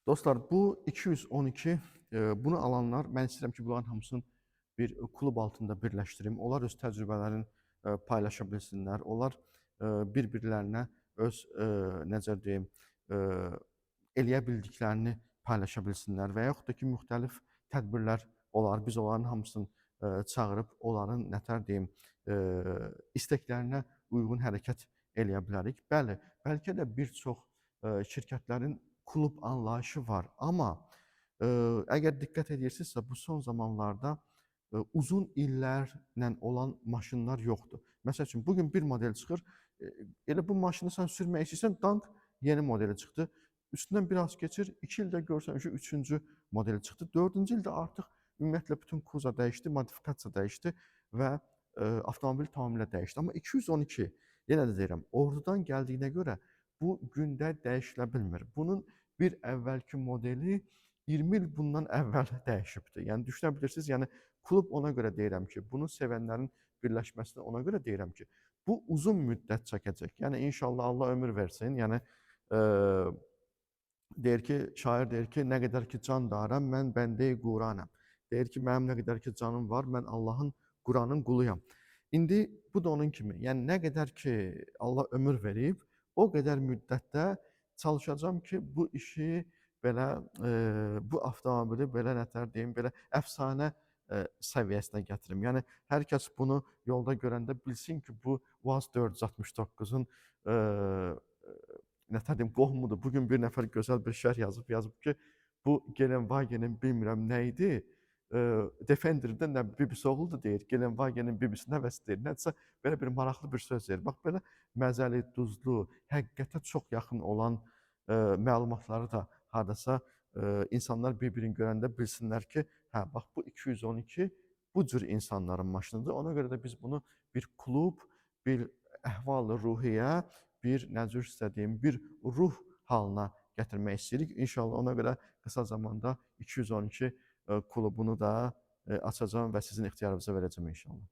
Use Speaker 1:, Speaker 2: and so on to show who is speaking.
Speaker 1: Dostlar, bu 212, bunu alanlar, mən istəyirəm ki, bunların hamısını bir klub altında birləşdirim. Onlar öz təcrübələrini paylaşa bilsinlər. Onlar bir-birlərinə öz, necə deyim, eee, eləyə bildiklərini paylaşa bilsinlər və yaxud da ki, müxtəlif tədbirlər olar. Biz onların hamısını çağırıb, onların nətər deyim, istəklərinə uyğun hərəkət eləyə bilərik. Bəli, bəlkə də bir çox şirkətlərin klub anlayışı var, amma əgər diqqət edirsinizsə, bu son zamanlarda uzun illərlə olan maşınlar yoxdur. Məsəl üçün, bugün bir model çıxır, elə bu maşını sən sürmək istəyirsən, dank yeni modeli çıxdı. Üstündən biraz keçir, 2 ildə görsən ki, 3-cü modeli çıxdı. 4-cü ildə artıq ümumiyyətlə bütün kuza dəyişdi, modifikasiya dəyişdi və avtomobil tamamilə dəyişdi. Amma 212, yenə də deyirəm, ordudan gəldiyinə görə bu gündə dəyişilə bilmir. Bunun bir əvvəlki modeli 20 il bundan əvvəl dəyişibdir. Yəni düşünə bilirsiniz, yəni klub ona görə deyirəm ki, bunu sevənlərin birləşməsinə ona görə deyirəm ki, bu uzun müddət çəkəcək. Yəni inşallah Allah ömür versin. Yəni eee, deyir ki, şair deyir ki, nə qədər ki can daram, mən bəndə-i Quranam. Deyir ki, mənim nə qədər ki canım var, mən Allahın Quranın quluyam. İndi bu da onun kimi. Yəni nə qədər ki Allah ömür verib, o qədər müddətdə çalışacağam ki, bu işi belə, bu avtomobili belə nətər deyim, belə əfsanə səviyyəsinə gətirim. Yəni hər kəs bunu yolda görəndə bilsin ki, bu Vaz 469-un nətər deyim, qohumudur. Bugün bir nəfər gözəl bir şərh yazıb, yazıb ki, bu Gelenvagenin bilmirəm nə idi, Defender'də nə bibisi oğludur deyir, Gelenvagenin bibisi nəvəsi deyir. Nədirsə belə bir maraqlı bir söz deyir. Bax belə məzəli, duzlu, həqiqətə çox yaxın olan məlumatları da hardasa insanlar bir-birini görəndə bilsinlər ki, hə, bax bu 212 bu cür insanların maşınıdır. Ona görə də biz bunu bir klub, bir əhval-ruhiyyə, bir nə cür sizə deyim, bir ruh halına gətirmək istəyirik. İnşallah ona görə qısa zamanda 212 klubunu da açacağam və sizin ixtiyarınıza verəcəm inşallah.